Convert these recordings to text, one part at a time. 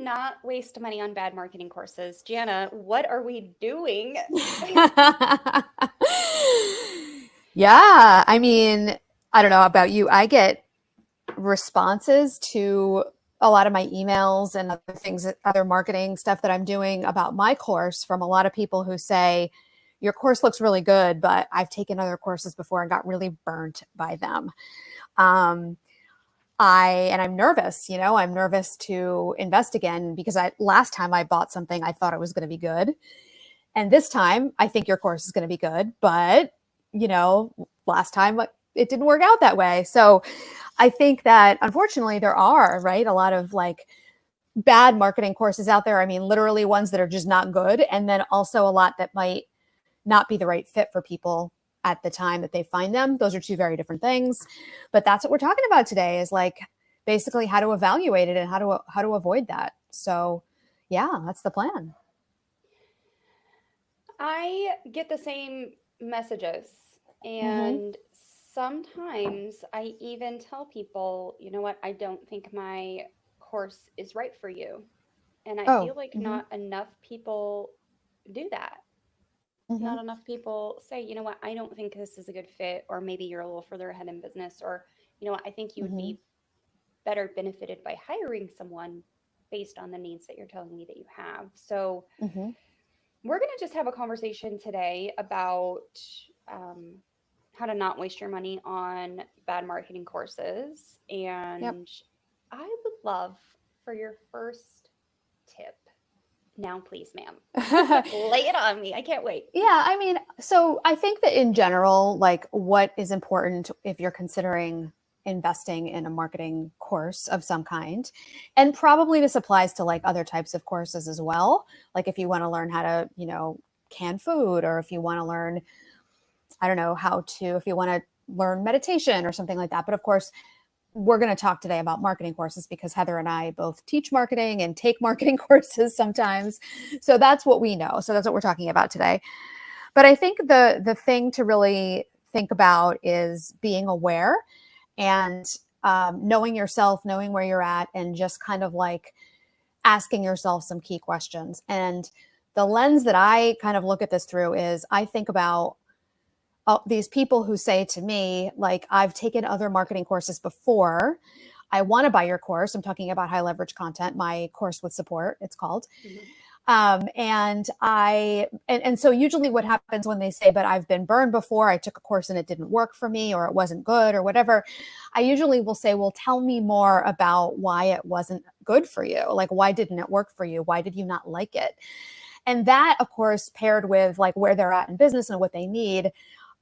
not waste money on bad marketing courses? Jana, what are we doing? Yeah, I mean, I don't know about you. I get responses to a lot of my emails and other things, other marketing stuff that I'm doing about my course from a lot of people who say, your course looks really good, but I've taken other courses before and got really burnt by them. Um, I'm nervous, I'm nervous to invest again because last time I bought something, I thought it was going to be good. And this time I think your course is going to be good, but last time it didn't work out that way. So I think that unfortunately there are, right, a lot of like bad marketing courses out there. I mean, literally ones that are just not good. And then also a lot that might not be the right fit for people at the time that they find them. Those are two very different things. But that's what we're talking about today is like basically how to evaluate it and how to avoid that. So yeah, that's the plan. I get the same messages, Mm-hmm. and sometimes I even tell people, you know what, I don't think my course is right for you. And I Oh, feel like mm-hmm. not enough people do that. Mm-hmm. Not enough people say, you know what, I don't think this is a good fit, or maybe you're a little further ahead in business, or, you know what, I think you would Mm-hmm. be better benefited by hiring someone based on the needs that you're telling me that you have. So, Mm-hmm. we're going to just have a conversation today about um, how to not waste your money on bad marketing courses. Yep. And I would love for your first tip. Now, please, ma'am. Lay it on me. I can't wait. Yeah, I mean, so I think that in general, like what is important if you're considering investing in a marketing course of some kind, and probably this applies to like other types of courses as well. Like if you want to learn how to, can food, or if you want to learn, I don't know, if you want to learn meditation or something like that. But of course, we're going to talk today about marketing courses because Heather and I both teach marketing and take marketing courses sometimes. So that's what we know. So that's what we're talking about today. But I think the thing to really think about is being aware and knowing yourself, knowing where you're at, and just kind of like asking yourself some key questions. And the lens that I kind of look at this through is I think about these people who say to me, like, I've taken other marketing courses before. I want to buy your course. I'm talking about high leverage content, my course with support, it's called. Mhm. And so usually what happens when they say, but I've been burned before, I took a course and it didn't work for me, or it wasn't good or whatever. I usually will say, well, tell me more about why it wasn't good for you. Like, why didn't it work for you? Why did you not like it? And that, of course, paired with like where they're at in business and what they need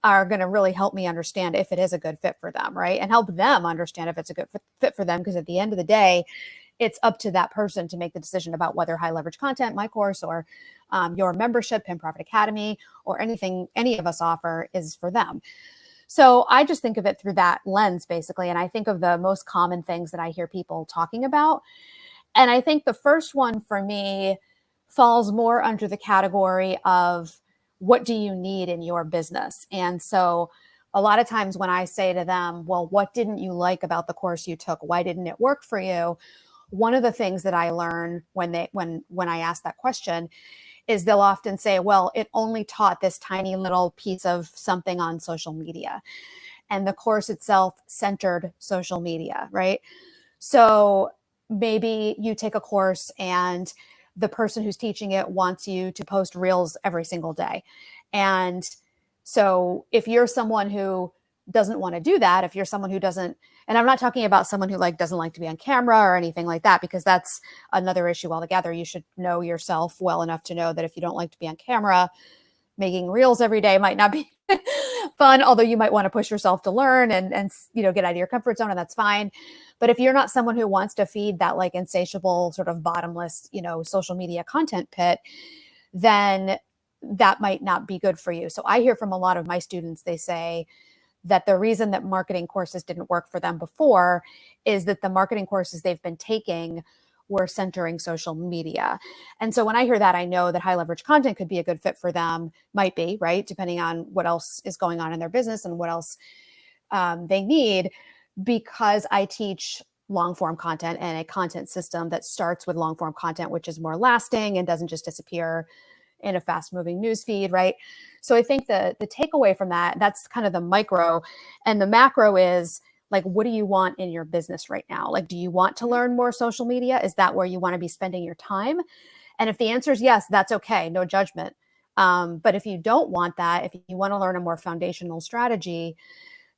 are going to really help me understand if it is a good fit for them, right? And help them understand if it's a good fit for them. Because at the end of the day, it's up to that person to make the decision about whether high leverage content, my course, or your membership, Pin Profit Academy, or anything any of us offer is for them. So I just think of it through that lens, basically. And I think of the most common things that I hear people talking about. And I think the first one for me falls more under the category of what do you need in your business? And so a lot of times when I say to them, well, what didn't you like about the course you took? Why didn't it work for you? One of the things that I learn when I ask that question is they'll often say, well, it only taught this tiny little piece of something on social media. And the course itself centered social media, right? So maybe you take a course and the person who's teaching it wants you to post reels every single day. And so if you're someone who doesn't want to do that, if you're someone who doesn't, and I'm not talking about someone who like doesn't like to be on camera or anything like that, because that's another issue altogether. You should know yourself well enough to know that if you don't like to be on camera, making reels every day might not be fun, although you might want to push yourself to learn and get out of your comfort zone, and that's fine. But if you're not someone who wants to feed that like insatiable sort of bottomless, social media content pit, then that might not be good for you. So I hear from a lot of my students, they say that the reason that marketing courses didn't work for them before is that the marketing courses they've been taking were centering social media. And so when I hear that, I know that high leverage content could be a good fit for them, might be, right? Depending on what else is going on in their business and what else they need, because I teach long form content and a content system that starts with long form content, which is more lasting and doesn't just disappear in a fast moving news feed, right? So I think the takeaway from that's kind of the micro, and the macro is like, what do you want in your business right now? Like, do you want to learn more social media? Is that where you want to be spending your time? And if the answer is yes, that's okay, no judgment. But if you don't want that, if you want to learn a more foundational strategy,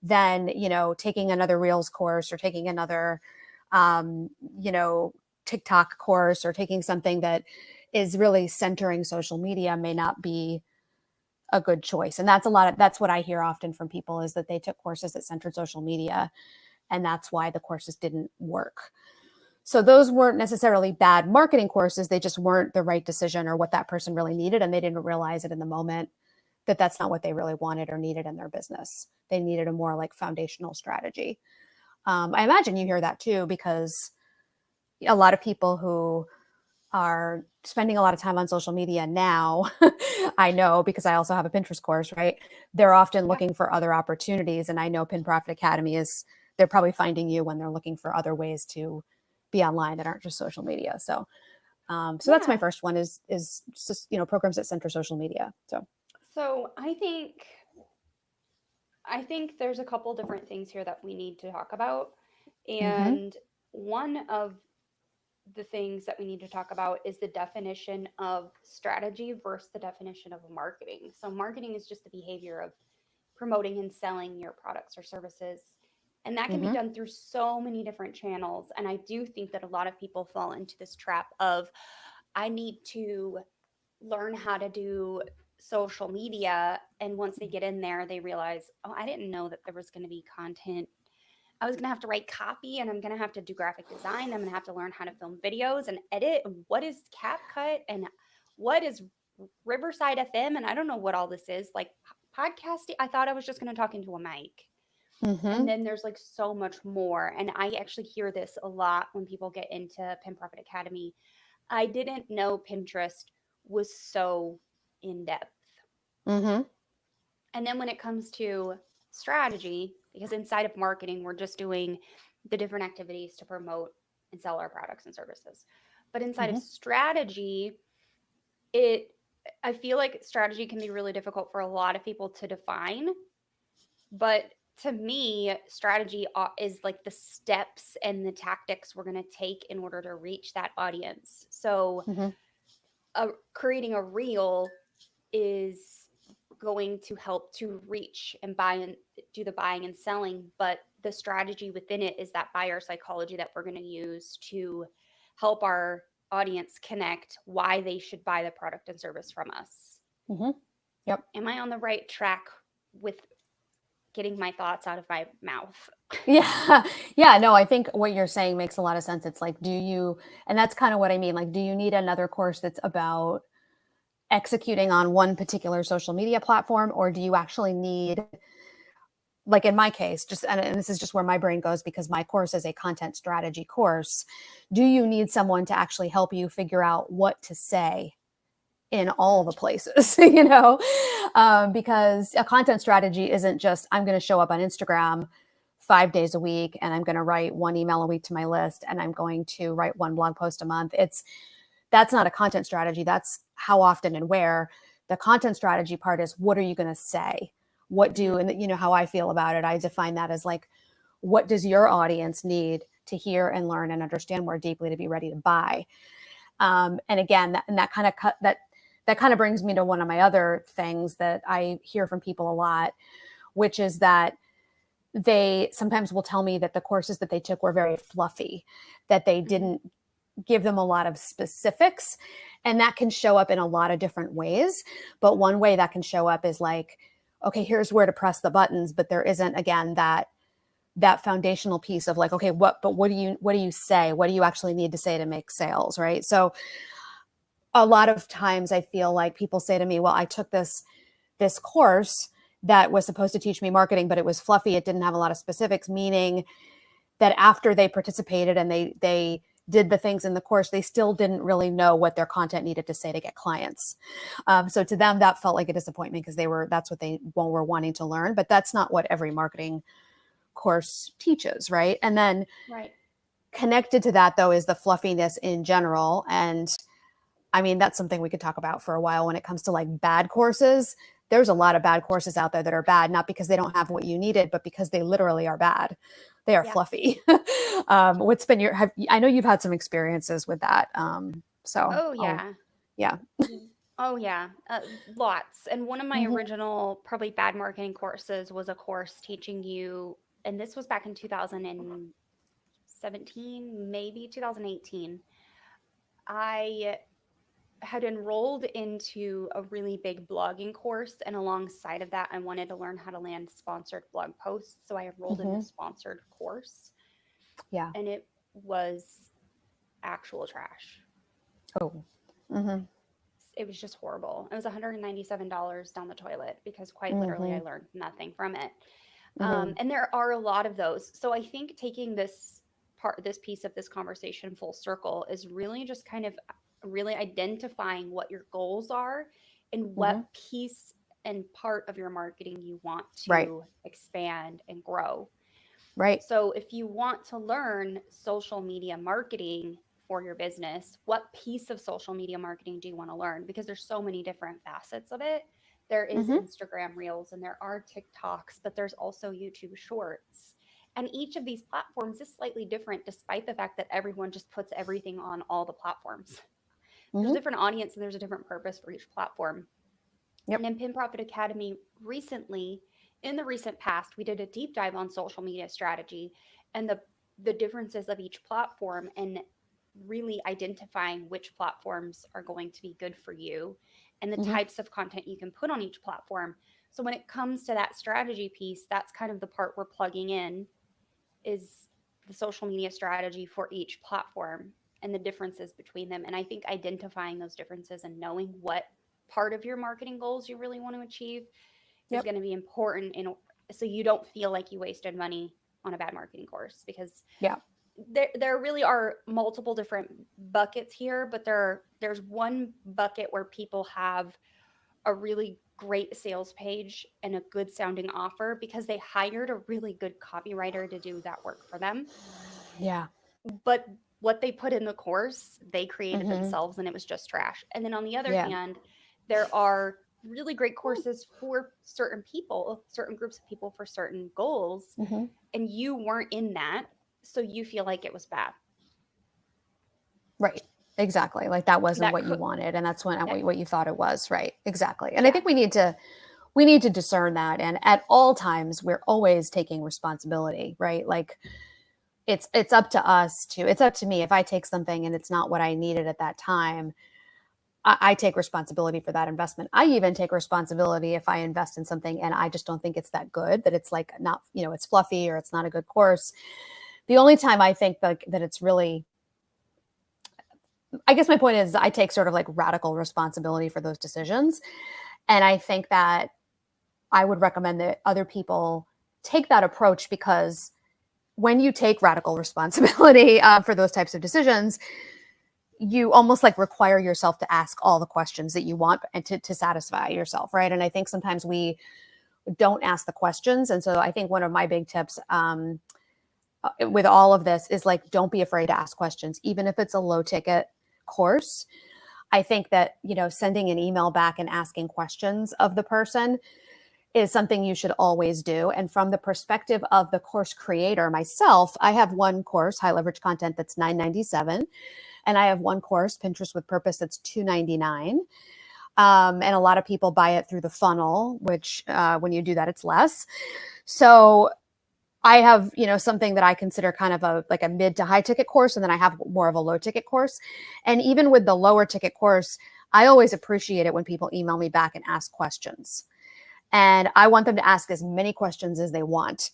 then, taking another Reels course or taking another, TikTok course or taking something that is really centering social media may not be a good choice. And that's what I hear often from people, is that they took courses that centered social media, and that's why the courses didn't work. So those weren't necessarily bad marketing courses. They just weren't the right decision or what that person really needed. And they didn't realize it in the moment that that's not what they really wanted or needed in their business. They needed a more like foundational strategy. I imagine you hear that too, because a lot of people who are spending a lot of time on social media now, I know because I also have a Pinterest course, right? They're often looking for other opportunities. And I know Pin Profit Academy they're probably finding you when they're looking for other ways to be online that aren't just social media. So that's my first one is just, programs that center social media. So I think there's a couple different things here that we need to talk about. And one of the things that we need to talk about is the definition of strategy versus the definition of marketing. So marketing is just the behavior of promoting and selling your products or services. And that can be done through so many different channels. And I do think that a lot of people fall into this trap of, I need to learn how to do social media. And once they get in there, they realize, oh, I didn't know that there was going to be content. I was going to have to write copy, and I'm going to have to do graphic design. I'm going to have to learn how to film videos and edit. And what is CapCut and what is Riverside FM? And I don't know what all this is. Like podcasting, I thought I was just going to talk into a mic. And then there's like so much more. And I actually hear this a lot when people get into Pin Profit Academy. I didn't know Pinterest was so in depth. And then when it comes to strategy, because inside of marketing, we're just doing the different activities to promote and sell our products and services. But inside of strategy, I feel like strategy can be really difficult for a lot of people to define. But to me, strategy is like the steps and the tactics we're going to take in order to reach that audience. So creating a reel is going to help to reach and buy and do the buying and selling, but the strategy within it is that buyer psychology that we're going to use to help our audience connect why they should buy the product and service from us. Yep. Am I on the right track with getting my thoughts out of my mouth? Yeah, no, I think what you're saying makes a lot of sense. It's like, and that's kind of what I mean. Like, do you need another course that's about executing on one particular social media platform, or do you actually need, like in my case, and this is just where my brain goes because my course is a content strategy course. Do you need someone to actually help you figure out what to say in all the places, because a content strategy isn't just, I'm going to show up on Instagram 5 days a week and I'm going to write one email a week to my list and I'm going to write one blog post a month. That's not a content strategy. That's how often and where. The content strategy part is, what are you going to say? And how I feel about it, I define that as like, what does your audience need to hear and learn and understand more deeply to be ready to buy? And again, that kind of brings me to one of my other things that I hear from people a lot, which is that they sometimes will tell me that the courses that they took were very fluffy, that they didn't give them a lot of specifics. And that can show up in a lot of different ways. But one way that can show up is like, okay, here's where to press the buttons, but there isn't, again, that foundational piece of like, okay, what do you say? What do you actually need to say to make sales, right? So a lot of times I feel like people say to me, well, I took this course that was supposed to teach me marketing, but it was fluffy. It didn't have a lot of specifics, meaning that after they participated and they did the things in the course, they still didn't really know what their content needed to say to get clients. So to them, that felt like a disappointment because that's what they were wanting to learn, but that's not what every marketing course teaches, right? And then Connected to that, though, is the fluffiness in general. And I mean, that's something we could talk about for a while when it comes to like bad courses. There's a lot of bad courses out there that are bad, not because they don't have what you needed, but because they literally are bad. They are fluffy. What's been I know you've had some experiences with that. Oh, yeah. Yeah. Oh, yeah. Lots. And one of my original, probably bad marketing courses was a course teaching you, and this was back in 2017, maybe 2018. I had enrolled into a really big blogging course, and alongside of that, I wanted to learn how to land sponsored blog posts. So I enrolled in the sponsored course. Yeah. And it was actual trash. Oh. It was just horrible. It was $197 down the toilet because quite literally I learned nothing from it. And there are a lot of those. So I think taking this piece of this conversation full circle is really just kind of really identifying what your goals are and what piece and part of your marketing you want to expand and grow. Right. So if you want to learn social media marketing for your business, what piece of social media marketing do you want to learn? Because there's so many different facets of it. There is Instagram Reels and there are TikToks, but there's also YouTube Shorts. And each of these platforms is slightly different, despite the fact that everyone just puts everything on all the platforms. There's a different audience and there's a different purpose for each platform. And in Pin Profit Academy recently, in the recent past, we did a deep dive on social media strategy and the differences of each platform and really identifying which platforms are going to be good for you and the types of content you can put on each platform. So when it comes to that strategy piece, that's kind of the part we're plugging in, is the social media strategy for each platform and the differences between them. And I think identifying those differences and knowing what part of your marketing goals you really want to achieve is going to be important so you don't feel like you wasted money on a bad marketing course, because there really are multiple different buckets here, but there's one bucket where people have a really great sales page and a good sounding offer because they hired a really good copywriter to do that work for them. Yeah. But what they put in the course, they created themselves, and it was just trash. And then on the other hand, there are really great courses for certain people, certain groups of people for certain goals, and you weren't in that, so you feel like it was bad. Right. Exactly. Like that wasn't what you wanted, and that's what you thought it was. Right. Exactly. And I think we need to discern that. And at all times, we're always taking responsibility, right? Like it's up to me. If I take something and it's not what I needed at that time, I take responsibility for that investment. I even take responsibility if I invest in something and I just don't think it's that good, that it's like not, it's fluffy or it's not a good course. The only time I think that it's really, I guess my point is I take sort of like radical responsibility for those decisions. And I think that I would recommend that other people take that approach, because when you take radical responsibility for those types of decisions, you almost like require yourself to ask all the questions that you want and to satisfy yourself. Right. And I think sometimes we don't ask the questions. And so I think one of my big tips with all of this is like, don't be afraid to ask questions, even if it's a low ticket course. I think that, sending an email back and asking questions of the person is something you should always do. And from the perspective of the course creator, myself, I have one course, High Leverage Content, that's $9.97. And I have one course, Pinterest with Purpose, that's $2.99. And a lot of people buy it through the funnel, which when you do that, it's less. So I have, something that I consider kind of a mid to high ticket course. And then I have more of a low ticket course. And even with the lower ticket course, I always appreciate it when people email me back and ask questions. And I want them to ask as many questions as they want.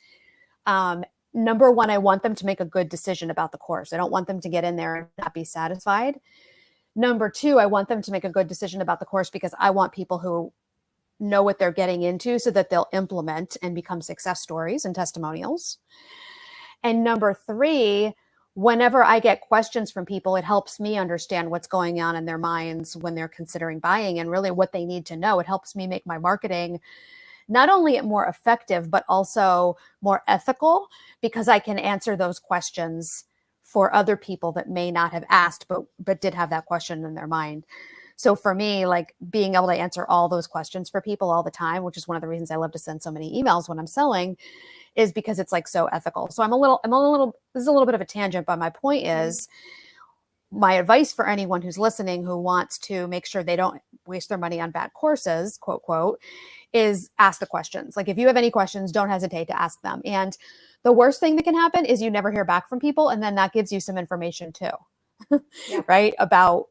Number one, I want them to make a good decision about the course. I don't want them to get in there and not be satisfied. Number two, I want them to make a good decision about the course because I want people who know what they're getting into so that they'll implement and become success stories and testimonials. And number three, whenever I get questions from people, it helps me understand what's going on in their minds when they're considering buying and really what they need to know. It helps me make my marketing not only more effective, but also more ethical, because I can answer those questions for other people that may not have asked, but did have that question in their mind. So for me, like being able to answer all those questions for people all the time, which is one of the reasons I love to send so many emails when I'm selling, is because it's like so ethical. So this is a little bit of a tangent, but my point is, my advice for anyone who's listening who wants to make sure they don't waste their money on bad courses, quote, quote, is ask the questions. Like if you have any questions, don't hesitate to ask them. And the worst thing that can happen is you never hear back from people. And then that gives you some information too, Yeah. right? About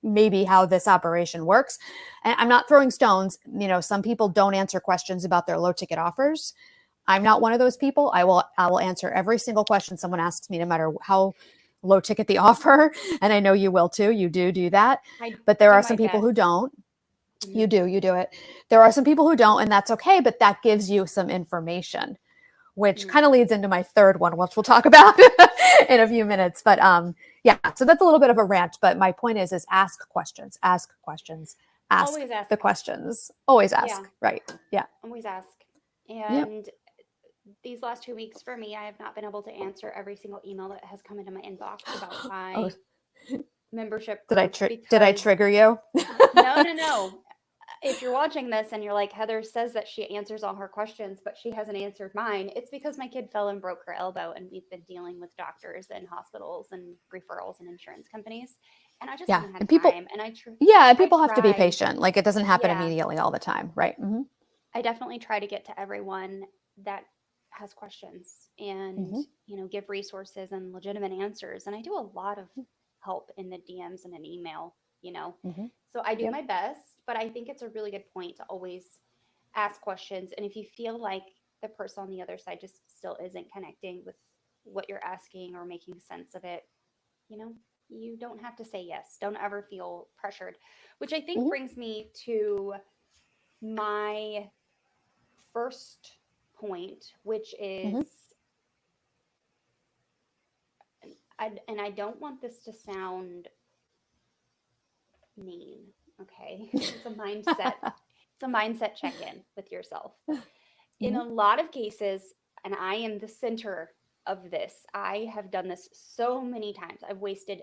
maybe how this operation works. And I'm not throwing stones. You know, some people don't answer questions about their low ticket offers. I'm not one of those people. I will answer every single question someone asks me, no matter how low ticket the offer. And I know you will too. You do that. I But there do are my some people who best. don't. You do it. There are some people who don't, and that's okay. But that gives you some information, which kind of leads into my third one, which we'll talk about in a few minutes. But yeah, so that's a little bit of a rant. But my point is ask questions, ask Always ask the questions. Always ask. Yeah. Right. Yeah. Always ask. And these last 2 weeks for me, I have not been able to answer every single email that has come into my inbox about my membership group. Did I trigger you? No. If you're watching this and you're like, Heather says that she answers all her questions, but she hasn't answered mine, it's because my kid fell and broke her elbow, and we've been dealing with doctors and hospitals and referrals and insurance companies. And I just haven't had time. And people have to be patient. Like it doesn't happen immediately all the time. Right. Mm-hmm. I definitely try to get to everyone that has questions and, give resources and legitimate answers. And I do a lot of help in the DMs and an email, So I do my best, but I think it's a really good point to always ask questions. And if you feel like the person on the other side just still isn't connecting with what you're asking or making sense of it, you don't have to say yes. Don't ever feel pressured, which I think brings me to my first point, which is, and I don't want this to sound mean, okay? It's a mindset. It's a mindset check-in with yourself. In a lot of cases, and I am the center of this, I have done this so many times. I've wasted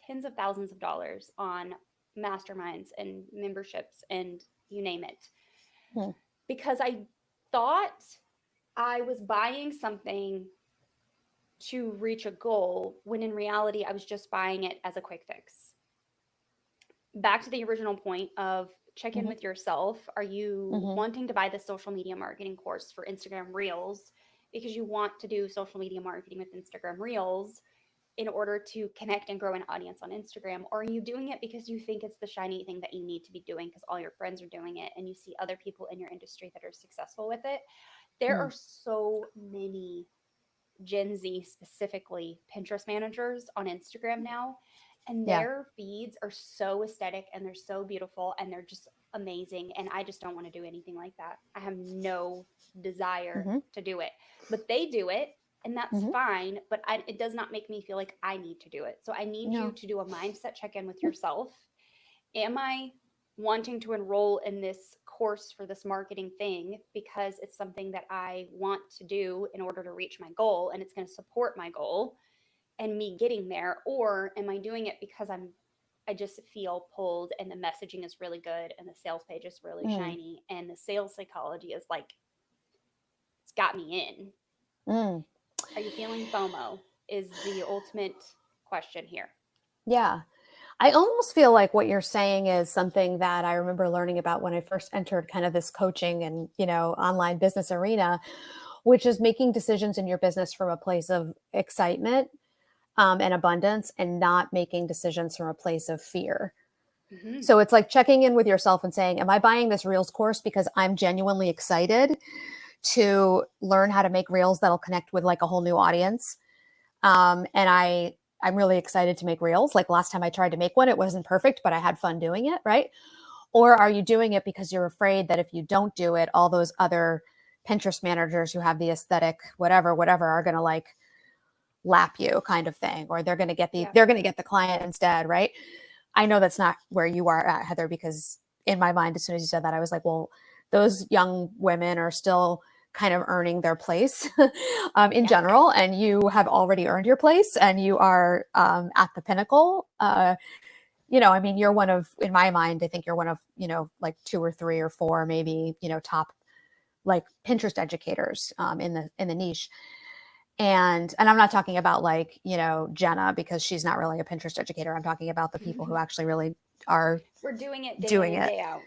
tens of thousands of dollars on masterminds and memberships and you name it. Because I thought I was buying something to reach a goal, when in reality, I was just buying it as a quick fix. Back to the original point of check in with yourself. Are you wanting to buy the social media marketing course for Instagram Reels because you want to do social media marketing with Instagram Reels in order to connect and grow an audience on Instagram? Or are you doing it because you think it's the shiny thing that you need to be doing because all your friends are doing it and you see other people in your industry that are successful with it? There are so many Gen Z, specifically Pinterest managers on Instagram now, and their feeds are so aesthetic and they're so beautiful and they're just amazing. And I just don't want to do anything like that. I have no desire to do it, but they do it. And that's fine, but it does not make me feel like I need to do it. So I need you to do a mindset check-in with yourself. Am I wanting to enroll in this course for this marketing thing because it's something that I want to do in order to reach my goal and it's going to support my goal and me getting there? Or am I doing it because I just feel pulled and the messaging is really good and the sales page is really shiny and the sales psychology is like, it's got me in. Are you feeling FOMO is the ultimate question here. Yeah. I almost feel like what you're saying is something that I remember learning about when I first entered kind of this coaching and, online business arena, which is making decisions in your business from a place of excitement and abundance and not making decisions from a place of fear. So it's like checking in with yourself and saying, am I buying this Reels course because I'm genuinely excited to learn how to make Reels that'll connect with like a whole new audience? And I'm really excited to make Reels. Like last time I tried to make one, it wasn't perfect, but I had fun doing it, right? Or are you doing it because you're afraid that if you don't do it, all those other Pinterest managers who have the aesthetic, whatever, are going to like lap you kind of thing, or they're going to get the client instead, right? I know that's not where you are at, Heather, because in my mind, as soon as you said that, I was like, well, those young women are still kind of earning their place in general, and you have already earned your place and you are at the pinnacle. I mean, you're one of, in my mind, I think you're one of, like 2 or 3 or 4, maybe, top like Pinterest educators in the niche. And I'm not talking about like, Jana, because she's not really a Pinterest educator. I'm talking about the people who actually really are We're doing it day doing in and it. day out.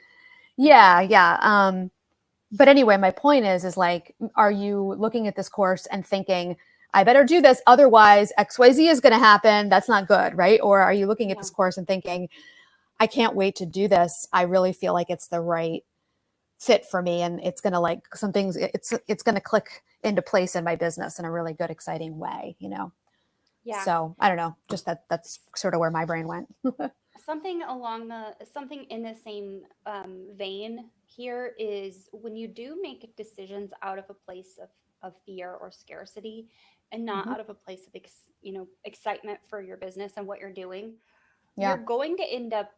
Yeah. But anyway, my point is like, are you looking at this course and thinking, I better do this, otherwise XYZ is going to happen? That's not good, right? Or are you looking at this course and thinking, I can't wait to do this. I really feel like it's the right fit for me, and it's going to like some things, it's going to click into place in my business in a really good, exciting way, Yeah. So I don't know, just that's sort of where my brain went. Something in the same vein here is when you do make decisions out of a place of fear or scarcity, and not out of a place of excitement for your business and what you're doing, you're going to end up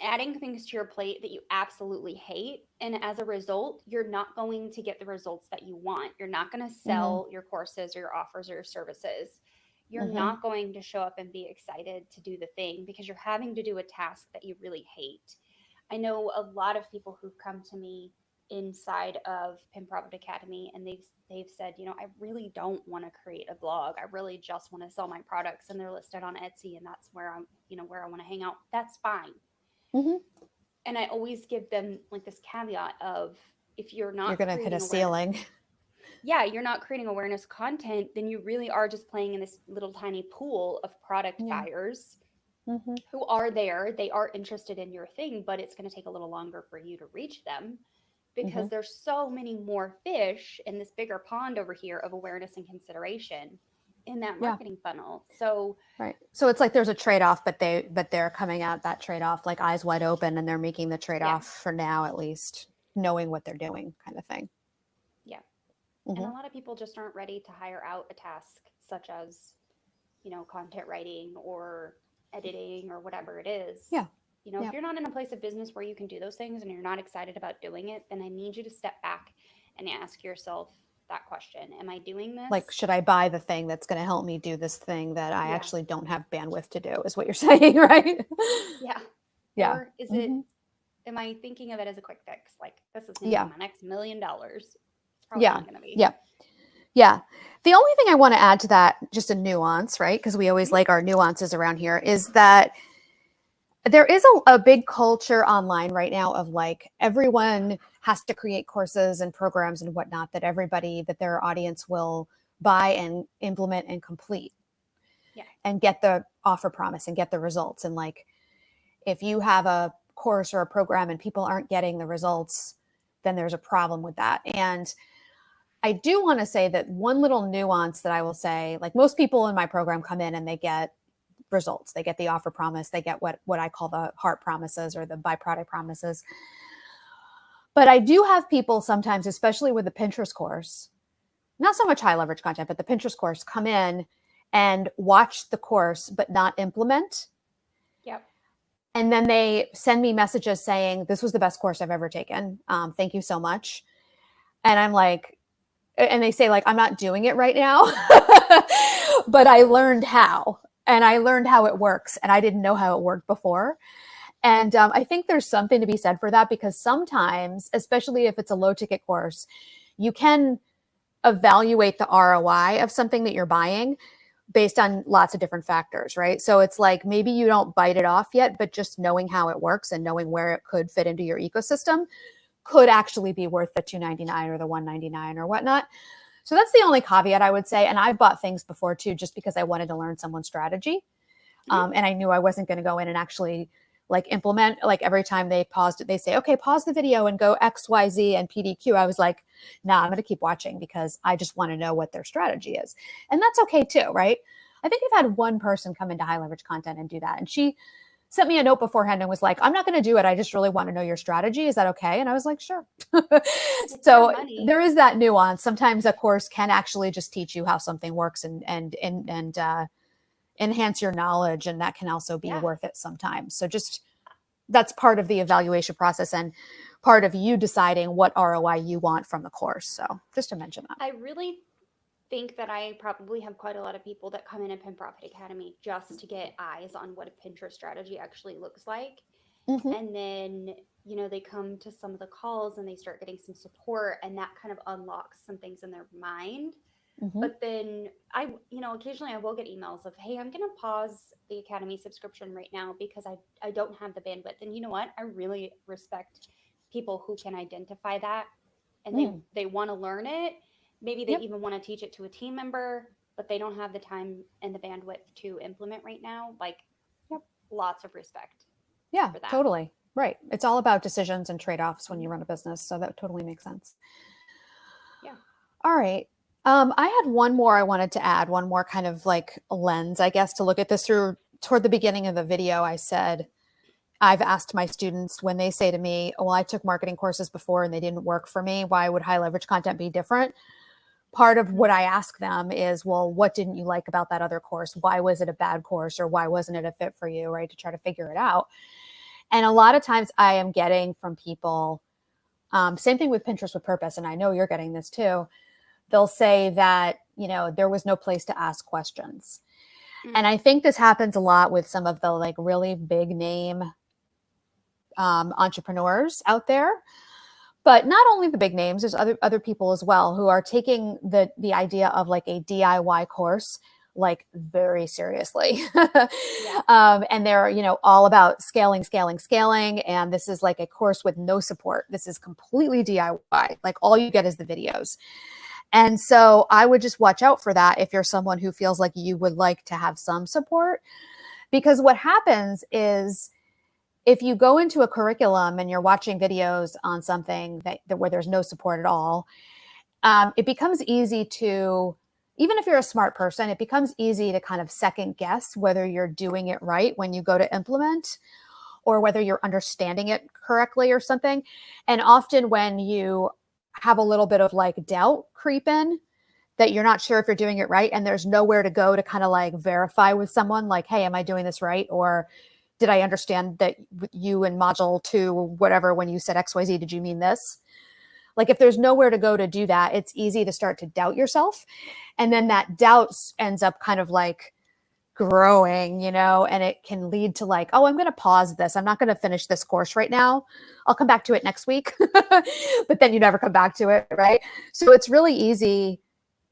adding things to your plate that you absolutely hate, and as a result you're not going to get the results that you want. You're not going to sell your courses or your offers or your services. You're not going to show up and be excited to do the thing because you're having to do a task that you really hate. I know a lot of people who've come to me inside of Pin Profit Academy, and they've said, I really don't want to create a blog. I really just want to sell my products, and they're listed on Etsy, and that's where where I want to hang out. That's fine. And I always give them like this caveat of, if you're going to hit a ceiling. You're not creating awareness content, then you really are just playing in this little tiny pool of product buyers who are there. They are interested in your thing, but it's going to take a little longer for you to reach them because there's so many more fish in this bigger pond over here of awareness and consideration in that marketing funnel. So so it's like there's a trade-off, but they're coming at that trade-off like eyes wide open, and they're making the trade-off for now, at least knowing what they're doing, kind of thing. And a lot of people just aren't ready to hire out a task such as, content writing or editing or whatever it is. If you're not in a place of business where you can do those things and you're not excited about doing it, then I need you to step back and ask yourself that question. Am I doing this? Like, should I buy the thing that's going to help me do this thing that I actually don't have bandwidth to do, is what you're saying, right? Or is it, am I thinking of it as a quick fix? Like, this is my next $1 million. Probably not going to be. The only thing I want to add to that, just a nuance, right? Because we always like our nuances around here, is that there is a big culture online right now of like, everyone has to create courses and programs and whatnot that their audience will buy and implement and complete and get the offer promise and get the results. And like, if you have a course or a program and people aren't getting the results, then there's a problem with that. And I do want to say that one little nuance that I will say, like, most people in my program come in and they get results. They get the offer promise. They get what I call the heart promises or the byproduct promises. But I do have people sometimes, especially with the Pinterest course, not so much high leverage content, but the Pinterest course, come in and watch the course, but not implement. And then they send me messages saying, this was the best course I've ever taken. Thank you so much. And I'm like, and they say like, I'm not doing it right now, but I learned how, and I learned how it works. And I didn't know how it worked before. And I think there's something to be said for that, because sometimes, especially if it's a low ticket course, you can evaluate the ROI of something that you're buying based on lots of different factors, right? So it's like, maybe you don't bite it off yet, but just knowing how it works and knowing where it could fit into your ecosystem could actually be worth the $299 or the $199 or whatnot. So that's the only caveat I would say. And I've bought things before too, just because I wanted to learn someone's strategy. And I knew I wasn't going to go in and actually like implement, like every time they paused it, they say, okay, pause the video and go X, Y, Z and PDQ. I was like, nah, I'm going to keep watching because I just want to know what their strategy is. And that's okay too, right? I think I've had one person come into high leverage content and do that. And she sent me a note beforehand and was like, I'm not going to do it. I just really want to know your strategy. Is that okay? And I was like, sure. So there is that nuance. Sometimes a course can actually just teach you how something works and enhance your knowledge. And that can also be worth it sometimes. So just that's part of the evaluation process and part of you deciding what ROI you want from the course. So just to mention that. I really think that I probably have quite a lot of people that come in a Pin Profit Academy just to get eyes on what a Pinterest strategy actually looks like. Mm-hmm. And then, they come to some of the calls and they start getting some support, and that kind of unlocks some things in their mind. Mm-hmm. But then occasionally I will get emails of, hey, I'm going to pause the Academy subscription right now because I don't have the bandwidth. And you know what? I really respect people who can identify that and they want to learn it. Maybe they Yep. even want to teach it to a team member, but they don't have the time and the bandwidth to implement right now. Like, Yep. lots of respect Yeah, for that. totally. Right. It's all about decisions and trade-offs when you run a business. So that totally makes sense. Yeah. All right. I had one more I wanted to add, one more kind of like lens, I guess, to look at this through. Toward the beginning of the video, I said, I've asked my students when they say to me, well, I took marketing courses before and they didn't work for me. Why would high leverage content be different? Part of what I ask them is, well, what didn't you like about that other course? Why was it a bad course, or why wasn't it a fit for you? Right. To try to figure it out. And a lot of times I am getting from people, same thing with Pinterest with Purpose. And I know you're getting this too. They'll say that, there was no place to ask questions. And I think this happens a lot with some of the like really big name entrepreneurs out there, but not only the big names, there's other people as well who are taking the idea of like a DIY course like very seriously. And they're, all about scaling, scaling, scaling. And this is like a course with no support. This is completely DIY. Like all you get is the videos. And so I would just watch out for that if you're someone who feels like you would like to have some support, because what happens is if you go into a curriculum and you're watching videos on something that where there's no support at all, it becomes easy to, even if you're a smart person, it becomes easy to kind of second guess whether you're doing it right when you go to implement, or whether you're understanding it correctly or something. And often when you have a little bit of like doubt creep in, that you're not sure if you're doing it right, and there's nowhere to go to kind of like verify with someone like, hey, am I doing this right? Or did I understand that you in module 2, whatever, when you said XYZ, did you mean this? Like if there's nowhere to go to do that, it's easy to start to doubt yourself. And then that doubt ends up kind of like growing, and it can lead to like, oh, I'm going to pause this. I'm not going to finish this course right now. I'll come back to it next week. But then you never come back to it, right? So it's really easy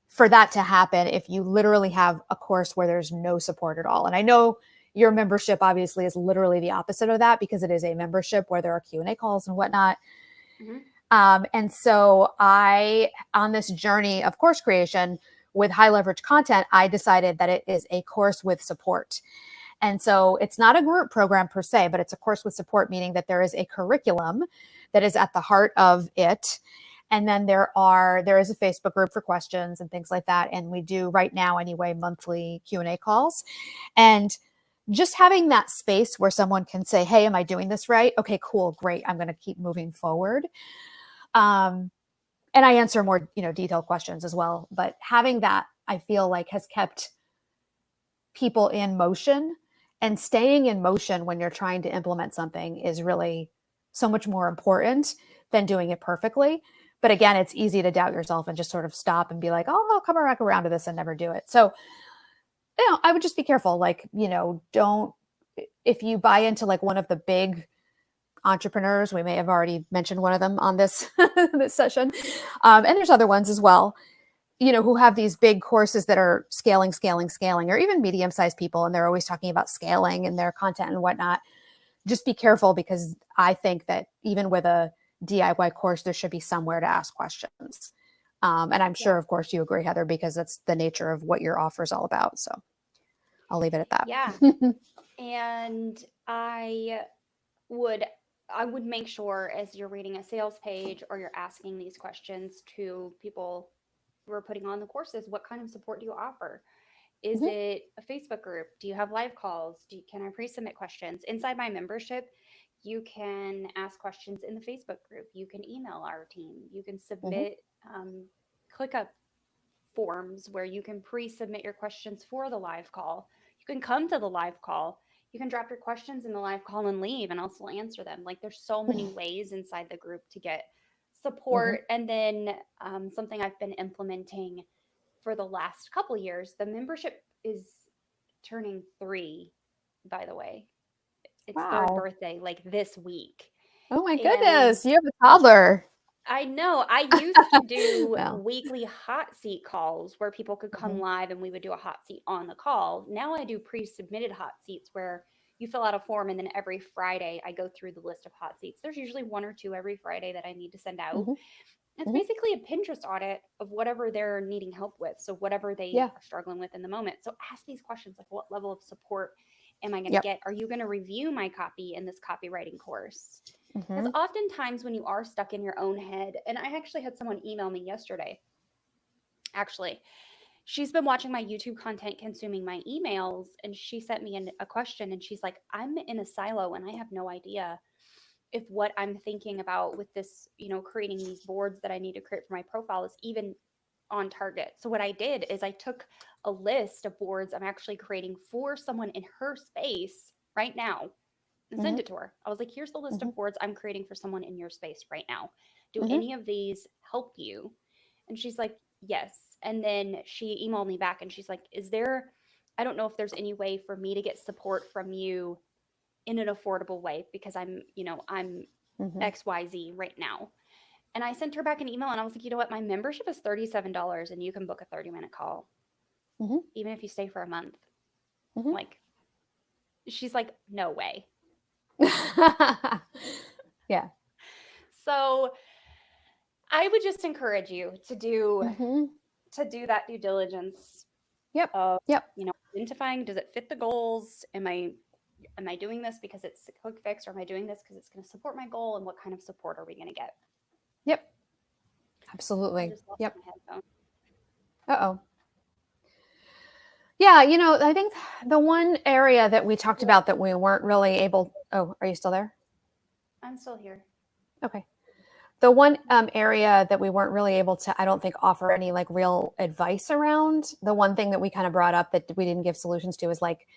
for that to happen if you literally have a course where there's no support at all. And I know your membership obviously is literally the opposite of that, because it is a membership where there are Q&A calls and whatnot. And so on this journey of course creation with high leverage content, I decided that it is a course with support. And so it's not a group program per se, but it's a course with support, meaning that there is a curriculum that is at the heart of it. And then there is a Facebook group for questions and things like that. And we do right now anyway, monthly Q&A calls. And just having that space where someone can say, hey, am I doing this right? Okay, cool, great. I'm going to keep moving forward. And I answer more, detailed questions as well. But having that, I feel like, has kept people in motion, and staying in motion when you're trying to implement something is really so much more important than doing it perfectly. But again, it's easy to doubt yourself and just sort of stop and be like, oh, I'll come back around to this and never do it. So, I would just be careful. Like, don't, if you buy into like one of the big entrepreneurs, we may have already mentioned one of them on this, this session. And there's other ones as well, who have these big courses that are scaling, scaling, scaling, or even medium-sized people. And they're always talking about scaling in their content and whatnot. Just be careful, because I think that even with a DIY course, there should be somewhere to ask questions. And I'm sure, of course, you agree, Heather, because that's the nature of what your offer is all about. So I'll leave it at that. Yeah. And I would make sure, as you're reading a sales page or you're asking these questions to people who are putting on the courses, what kind of support do you offer? Is it a Facebook group? Do you have live calls? Can I pre-submit questions? Inside my membership, you can ask questions in the Facebook group. You can email our team. You can submit ClickUp forms where you can pre-submit your questions for the live call. You can come to the live call. You can drop your questions in the live call and leave, and I'll still answer them. Like there's so many ways inside the group to get support. And then something I've been implementing for the last couple years, the membership is turning 3, by the way. Its third Wow. birthday, like this week. Oh my And goodness. You have a toddler. I know. I used to do Well. weekly hot seat calls where people could come Mhm. live and we would do a hot seat on the call. Now I do pre-submitted hot seats where you fill out a form and then every Friday I go through the list of hot seats. There's usually 1 or 2 every Friday that I need to send out. Mhm. It's Mhm. basically a Pinterest audit of whatever they're needing help with. So whatever they Yeah. are struggling with in the moment. So ask these questions like, what level of support am I going to Yep. get? Are you going to review my copy in this copywriting course? Because Mhm. oftentimes when you are stuck in your own head, and I actually had someone email me yesterday. Actually, she's been watching my YouTube content, consuming my emails, and she sent me a question and she's like, I'm in a silo and I have no idea if what I'm thinking about with this, creating these boards that I need to create for my profile is even on target. So what I did is I took a list of boards I'm actually creating for someone in her space right now and sent Mhm. it to her. I was like, here's the list Mhm. of boards I'm creating for someone in your space right now. Do Mhm. any of these help you? And she's like, yes. And then she emailed me back and she's like, I don't know if there's any way for me to get support from you in an affordable way because I'm Mhm. XYZ right now. And I sent her back an email and I was like, you know what? My membership is $37 and you can book a 30-minute call, Mhm. even if you stay for a month. Mhm. Like, she's like, no way. Yeah. So I would just encourage you to do Mhm. that due diligence Yep. of, Yep. identifying, does it fit the goals? Am I doing this because it's a quick fix, or am I doing this because it's going to support my goal? And what kind of support are we going to get? Yep. I Absolutely. just lost Yep. my headphone. Uh-oh. Yeah, I think the one area that we talked about that we weren't really able. Oh, are you still there? I'm still here. Okay. The one area that we weren't really able to, I don't think, offer any like real advice around. The one thing that we kind of brought up that we didn't give solutions to is like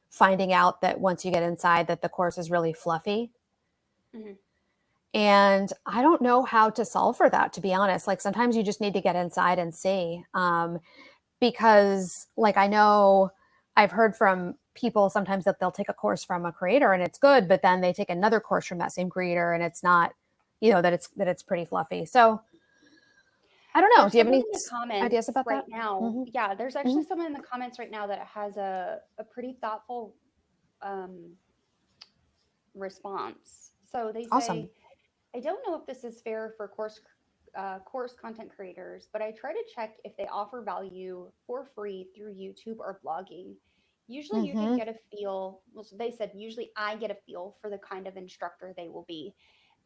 finding out that once you get inside that the course is really fluffy. Mm-hmm. And I don't know how to solve for that, to be honest. Like sometimes you just need to get inside and see. Because like I know I've heard from people sometimes that they'll take a course from a creator and it's good, but then they take another course from that same creator and it's not, that it's pretty fluffy. So I don't know. There's Do you have someone any in the ideas comments about that? right now. Mm-hmm. Yeah, there's Mm-hmm. actually someone in the comments right now that has a pretty thoughtful um, response. So they Awesome. say, I don't know if this is fair for course content creators, but I try to check if they offer value for free through YouTube or blogging. Usually you can Mm-hmm. get a feel, well, so they said, usually I get a feel for the kind of instructor they will be.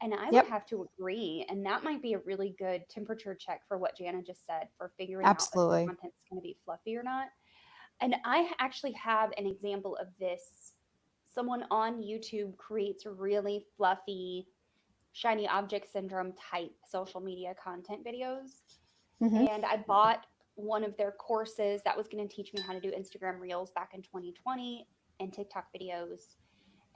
And I would Yep. have to agree. And that might be a really good temperature check for what Jana just said for figuring out if the Absolutely. content's going to be fluffy or not. And I actually have an example of this. Someone on YouTube creates really fluffy, shiny object syndrome type social media content videos. Mm-hmm. And I bought one of their courses that was going to teach me how to do Instagram Reels back in 2020 and TikTok videos.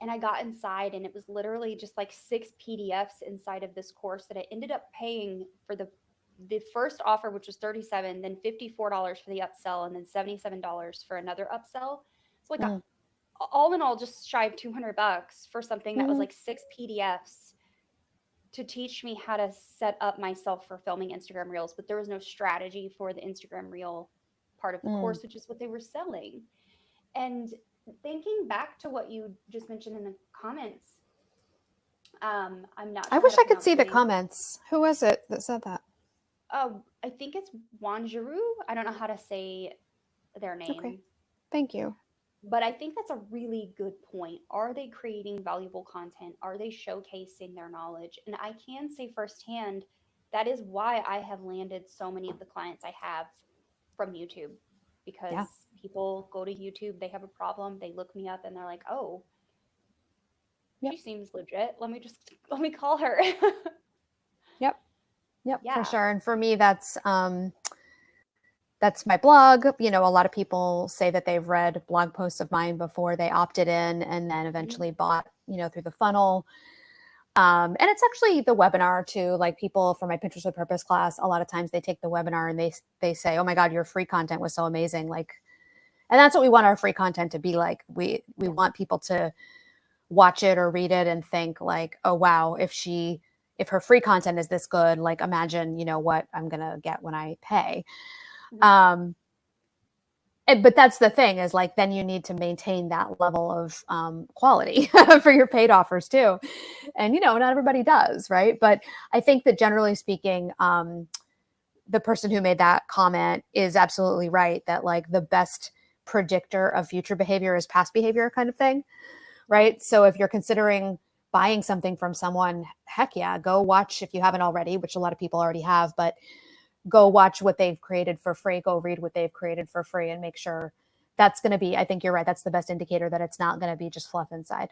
And I got inside and it was literally just like 6 PDFs inside of this course that I ended up paying for the first offer, which was 37, then $54 for the upsell, and then $77 for another upsell. So like Mm-hmm. all in all, just shy of $200 for something that was Mm-hmm. like 6 PDFs to teach me how to set up myself for filming Instagram Reels. But there was no strategy for the Instagram Reel part of the Mm. course, which is what they were selling. And thinking back to what you just mentioned in the comments, I'm not I sure how wish to I could pronounce see her the name. comments. Who was it that said that? I think it's Wanjiru. I don't know how to say their Okay. name, Thank you. but I think that's a really good point. Are they creating valuable content? Are they showcasing their knowledge? And I can say firsthand, that is why I have landed so many of the clients I have from YouTube, Yeah. because people go to YouTube, they have a problem, they look me up and they're like, "Oh, Yep. she seems legit. Let me call her." Yep. Yep. For Yeah. sure. And for me, that's that's my blog. You know, a lot of people say that they've read blog posts of mine before they opted in and then eventually bought, you know, through the funnel. And it's actually the webinar too. Like people from my Pinterest with Purpose class, a lot of times they take the webinar and they say, "Oh my God, your free content was so amazing!" Like, and that's what we want our free content to be like. We want people to watch it or read it and think like, "Oh wow, if her free content is this good, like imagine, you know, what I'm gonna get when I pay." Mhm. But that's the thing is like, then you need to maintain that level of quality for your paid offers too. And, you know, not everybody does, right? But I think that generally speaking, the person who made that comment is absolutely right that like the best predictor of future behavior is past behavior kind of thing, right? So if you're considering buying something from someone, heck yeah, go watch if you haven't already, which a lot of people already have, but go watch what they've created for free, go read what they've created for free and make sure that's going to be, I think you're right. That's the best indicator that it's not going to be just fluff inside.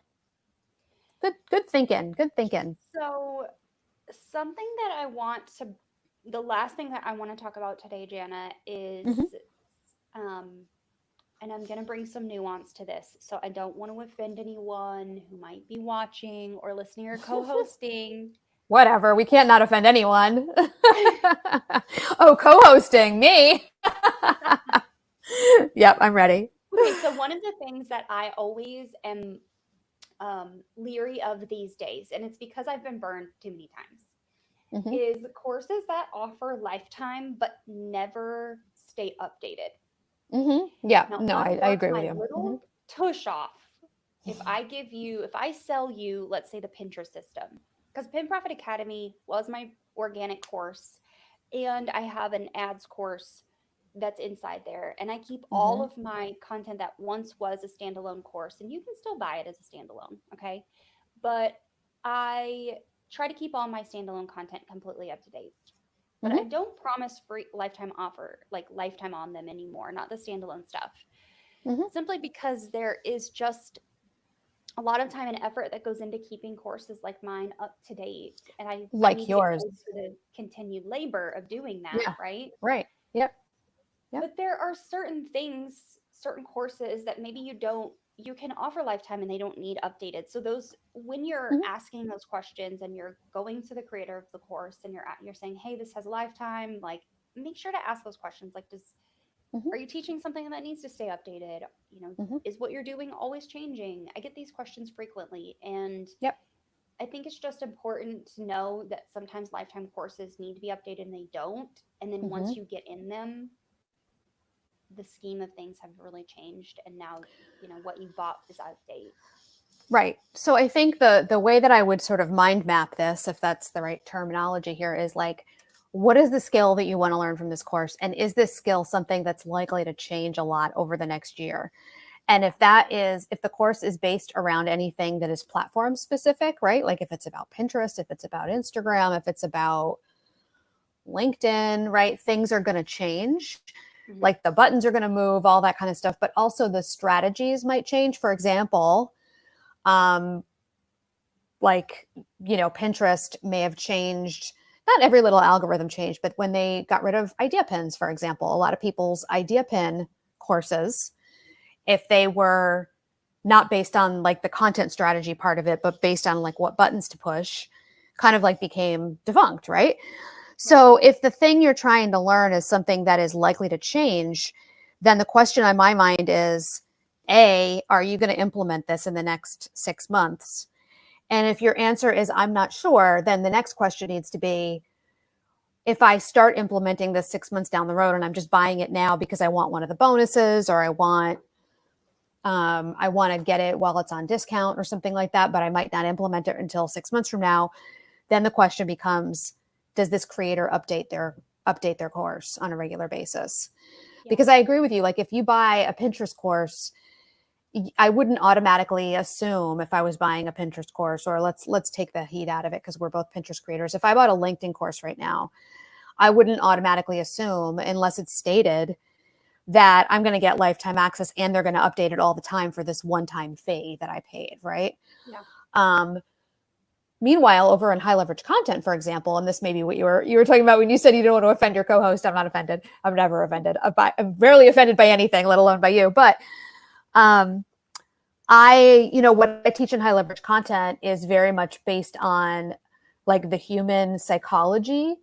Good thinking. Good thinking. So, something that the last thing that I want to talk about today, Jana, is, Mm-hmm. um, and I'm going to bring some nuance to this. So, I don't want to offend anyone who might be watching or listening or co hosting. Whatever. We can't not offend anyone. Oh, co-hosting me. Yep, I'm ready. Okay, so one of the things that I always am leery of these days, and it's because I've been burned too many times, Mm-hmm. is courses that offer lifetime but never stay updated. Mm-hmm. Yeah, Now, no, I will I work agree with my you. Mm-hmm. little tush off if I sell you, let's say, the Pinterest system, because Pin Profit Academy was my organic course, and I have an ads course that's inside there. And I keep all Mm-hmm. of my content that once was a standalone course, and you can still buy it as a standalone. Okay. But I try to keep all my standalone content completely up to date. But Mm-hmm. I don't promise free lifetime offer, like lifetime on them anymore, not the standalone stuff, Mm-hmm. simply because there is just a lot of time and effort that goes into keeping courses like mine up to date. And I Like need to get yours. paid for the continued labor of doing that, Yeah. right? Right. Yep. Yep. But there are certain things, certain courses that maybe you can offer lifetime and they don't need updated. So those, when you're Mm-hmm. asking those questions and you're going to the creator of the course and you're saying, "Hey, this has a lifetime," like make sure to ask those questions. Like, Mm-hmm. are you teaching something that needs to stay updated? You know, Mm-hmm. is what you're doing always changing? I get these questions frequently, and Yep. I think it's just important to know that sometimes lifetime courses need to be updated and they don't. And then Mm-hmm. once you get in them, the scheme of things have really changed. And now, what you bought is out of date. Right. So I think the way that I would sort of mind map this, if that's the right terminology here, is like, what is the skill that you want to learn from this course? And is this skill something that's likely to change a lot over the next year? And if the course is based around anything that is platform specific, right? Like if it's about Pinterest, if it's about Instagram, if it's about LinkedIn, right? Things are going to change. Mm-hmm. Like the buttons are going to move, all that kind of stuff. But also the strategies might change. For example, um, like, you know, Pinterest may have changed. Not every little algorithm changed, but when they got rid of idea pins, for example, a lot of people's idea pin courses, if they were not based on like the content strategy part of it, but based on like what buttons to push, kind of like became defunct, right? Right. So if the thing you're trying to learn is something that is likely to change, then the question on my mind is, A, are you going to implement this in the next 6 months? And if your answer is, I'm not sure, then the next question needs to be, if I start implementing this 6 months down the road and I'm just buying it now because I want one of the bonuses or I want to get it while it's on discount or something like that, but I might not implement it until 6 months from now, then the question becomes, does this creator update their course on a regular basis? Yeah. Because I agree with you. Like if you buy a Pinterest course, I wouldn't automatically assume if I was buying a Pinterest course, or let's take the heat out of it because we're both Pinterest creators. If I bought a LinkedIn course right now, I wouldn't automatically assume, unless it's stated, that I'm going to get lifetime access and they're going to update it all the time for this one-time fee that I paid, right? Yeah. Um, Meanwhile, over in high leverage content, for example, and this may be what you were talking about when you said you don't want to offend your co-host. I'm not offended. I'm never offended. I'm rarely offended by anything, let alone by you. But what I teach in high leverage content is very much based on like the human psychology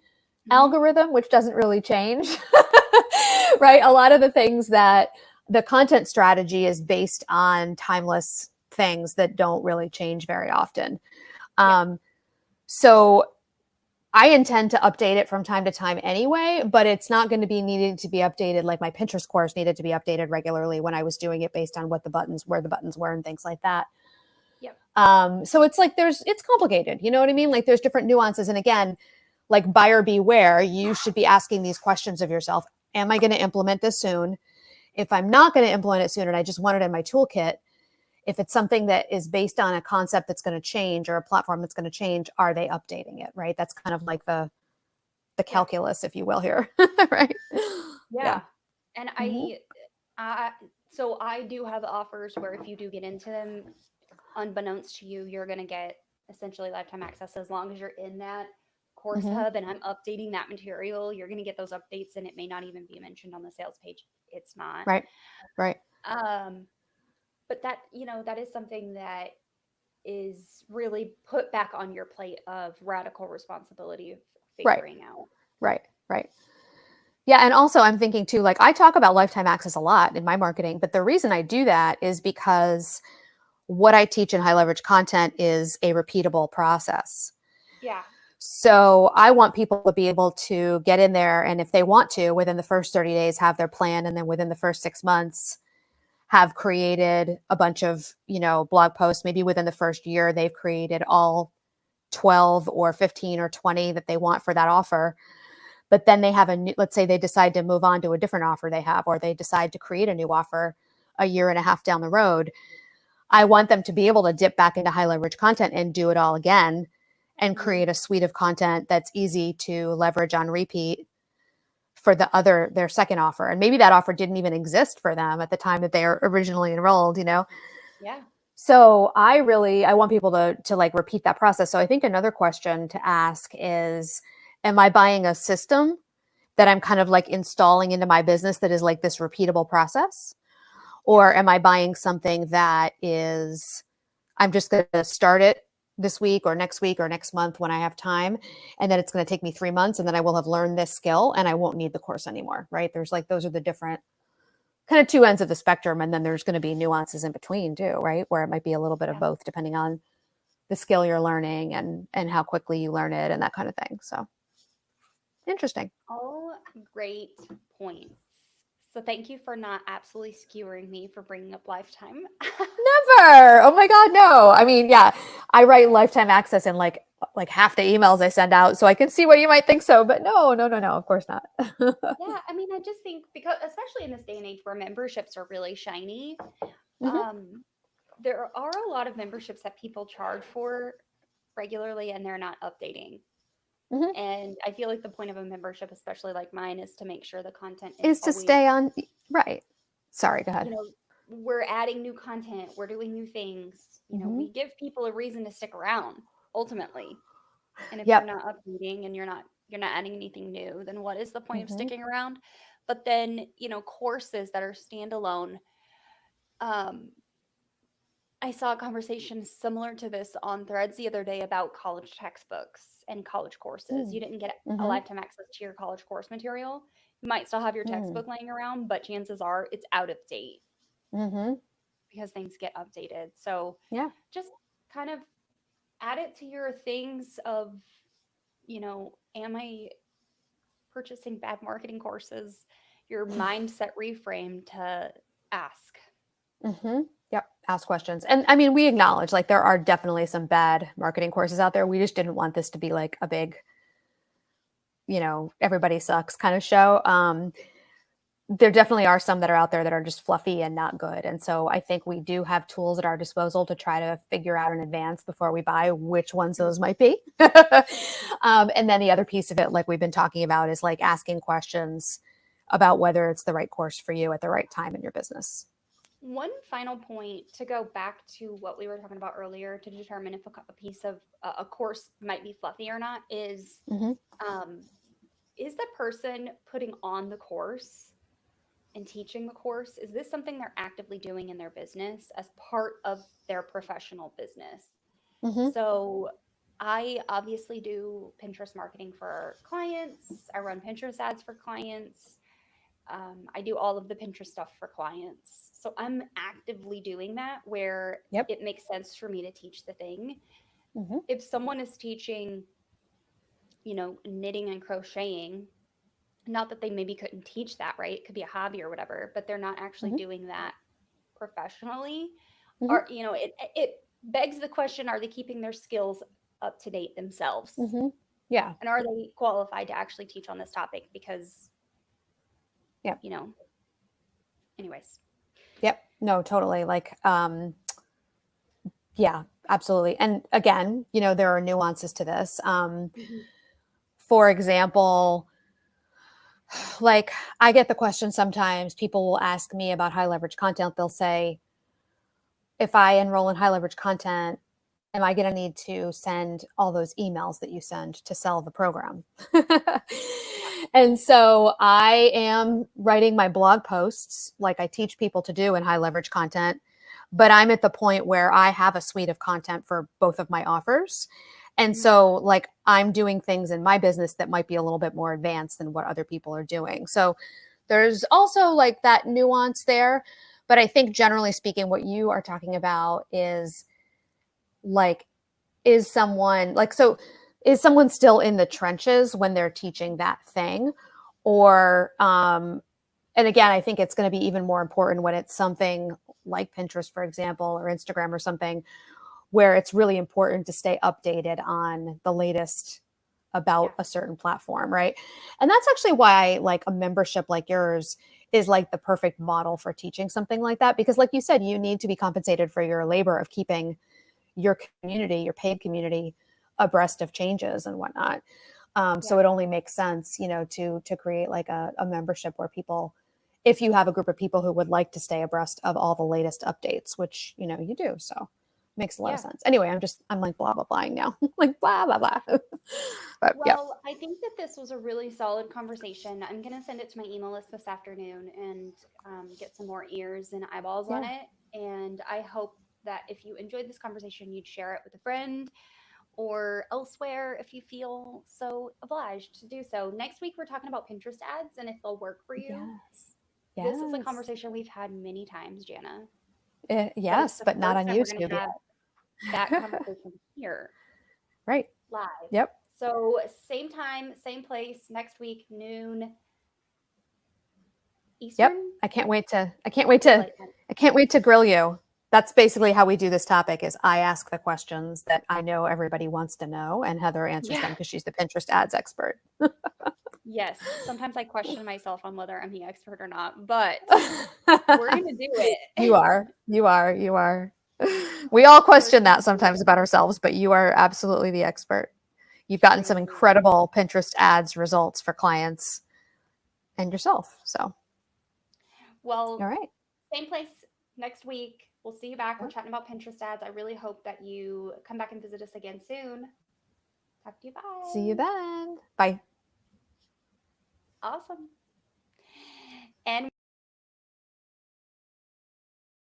algorithm, which doesn't really change, right? A lot of the things that the content strategy is based on timeless things that don't really change very often. So I intend to update it from time to time anyway, but it's not going to be needing to be updated like my Pinterest course needed to be updated regularly when I was doing it based on where the buttons were and things like that. So it's like it's complicated. You know what I mean? Like there's different nuances. And again, like buyer beware, you should be asking these questions of yourself. Am I going to implement this soon? If I'm not going to implement it soon and I just want it in my toolkit, if it's something that is based on a concept that's going to change or a platform that's going to change, are they updating it? Right. That's kind of like the calculus, if you will, here. Right. Yeah. And so I do have offers where if you do get into them, unbeknownst to you, you're going to get essentially lifetime access as long as you're in that course hub and I'm updating that material. You're going to get those updates and it may not even be mentioned on the sales page. It's not. Right. But that, that is something that is really put back on your plate of radical responsibility of figuring out. Right. Yeah. And also I'm thinking too, like I talk about lifetime access a lot in my marketing, but the reason I do that is because what I teach in high leverage content is a repeatable process. Yeah. So I want people to be able to get in there and if they want to, within the first 30 days, have their plan. And then within the first 6 months, have created a bunch of, blog posts. Maybe within the first year, they've created all 12 or 15 or 20 that they want for that offer. But then they have let's say they decide to move on to a different offer they have, or they decide to create a new offer a year and a half down the road. I want them to be able to dip back into high leverage content and do it all again and create a suite of content that's easy to leverage on repeat for their second offer. And maybe that offer didn't even exist for them at the time that they are originally enrolled, Yeah. So I want people to like repeat that process. So I think another question to ask is, am I buying a system that I'm kind of like installing into my business that is like this repeatable process? Or am I buying something that is, I'm just going to start it this week or next month when I have time. And then it's going to take me 3 months and then I will have learned this skill and I won't need the course anymore. Right. There's like, those are the different kind of two ends of the spectrum. And then there's going to be nuances in between too, right? Where it might be a little bit of both depending on the skill you're learning and how quickly you learn it and that kind of thing. So interesting. All great points. So thank you for not absolutely skewering me for bringing up lifetime. Never. Oh my God, no. I mean, yeah, I write lifetime access in like half the emails I send out, so I can see what you might think so, but no, of course not. Yeah, I mean, I just think because especially in this day and age where memberships are really shiny, there are a lot of memberships that people charge for regularly and they're not updating. And I feel like the point of a membership, especially like mine, is to make sure the content is to stay on. Right. Sorry, go ahead. We're adding new content. We're doing new things. We give people a reason to stick around ultimately. And if you're not updating and you're not adding anything new, then what is the point of sticking around? But then, courses that are standalone, I saw a conversation similar to this on Threads the other day about college textbooks and college courses. You didn't get a lifetime access to your college course material. You might still have your textbook laying around, but chances are it's out of date because things get updated. So just kind of add it to your things of, am I purchasing bad marketing courses? Your mindset reframe to ask. Yep. Ask questions. And I mean, we acknowledge like there are definitely some bad marketing courses out there. We just didn't want this to be like a big, everybody sucks kind of show. There definitely are some that are out there that are just fluffy and not good. And so I think we do have tools at our disposal to try to figure out in advance before we buy which ones those might be. And then the other piece of it, like we've been talking about, is like asking questions about whether it's the right course for you at the right time in your business. One final point to go back to what we were talking about earlier to determine if a piece of a course might be fluffy or not Mm-hmm. um, is the person putting on the course and teaching the course, is this something they're actively doing in their business as part of their professional business? Mm-hmm. So I obviously do Pinterest marketing for clients. I run Pinterest ads for clients. I do all of the Pinterest stuff for clients. So I'm actively doing that where Yep. it makes sense for me to teach the thing. Mm-hmm. If someone is teaching, knitting and crocheting, not that they maybe couldn't teach that, right? It could be a hobby or whatever, but they're not actually Mm-hmm. doing that professionally. Mm-hmm. Or, it begs the question, are they keeping their skills up to date themselves? Mm-hmm. Yeah. And are they qualified to actually teach on this topic? Because, Yep. anyways. Yep. No, totally. Like, yeah, absolutely. And again, there are nuances to this. Mhm. For example, like I get the question sometimes, people will ask me about high leverage content. They'll say, if I enroll in high leverage content, am I going to need to send all those emails that you send to sell the program? And so I am writing my blog posts like I teach people to do in high leverage content, but I'm at the point where I have a suite of content for both of my offers. And Mhm. so like I'm doing things in my business that might be a little bit more advanced than what other people are doing. So there's also like that nuance there. But I think generally speaking, what you are talking about is like, is someone like, so is someone still in the trenches when they're teaching that thing? Or, and again, I think it's going to be even more important when it's something like Pinterest, for example, or Instagram or something, where it's really important to stay updated on the latest Yeah. about a certain platform, right? And that's actually why like a membership like yours is like the perfect model for teaching something like that. Because like you said, you need to be compensated for your labor of keeping your community, your paid community, abreast of changes and whatnot. So Yeah. it only makes sense, to create like a membership where people, if you have a group of people who would like to stay abreast of all the latest updates, which you do, so makes a lot of Yeah. sense. Anyway, I'm like blah blah blahing now, like blah blah blah. But yeah, Well, I think that this was a really solid conversation. I'm going to send it to my email list this afternoon and get some more ears and eyeballs on yeah, it. And I hope that if you enjoyed this conversation, you'd share it with a friend or elsewhere if you feel so obliged to do so. Next week, we're talking about Pinterest ads and if they'll work for you. yes, This is a yes, conversation we've had many times, Jana, but it's yes, the but not first on time we're going YouTube to have yet, that conversation here right? live. Yep, So, same time, same place, next week, noon yep. Eastern, daylight time. I can't wait to grill you. That's basically how we do this topic is I ask the questions that I know everybody wants to know and Heather answers Yeah. them because she's the Pinterest ads expert. Yes. Sometimes I question myself on whether I'm the expert or not, but we're going to do You it. are. You are. You are. We all We're question going that to do sometimes it. about ourselves, but you are absolutely the expert. You've gotten some Truly. incredible Pinterest ads results for clients and yourself. So, all Well, right. same place next week. We'll see you back. We're Yeah. chatting about Pinterest ads. I really hope that you come back and visit us again soon. Talk to you. See you Bye. then. Bye. Awesome. And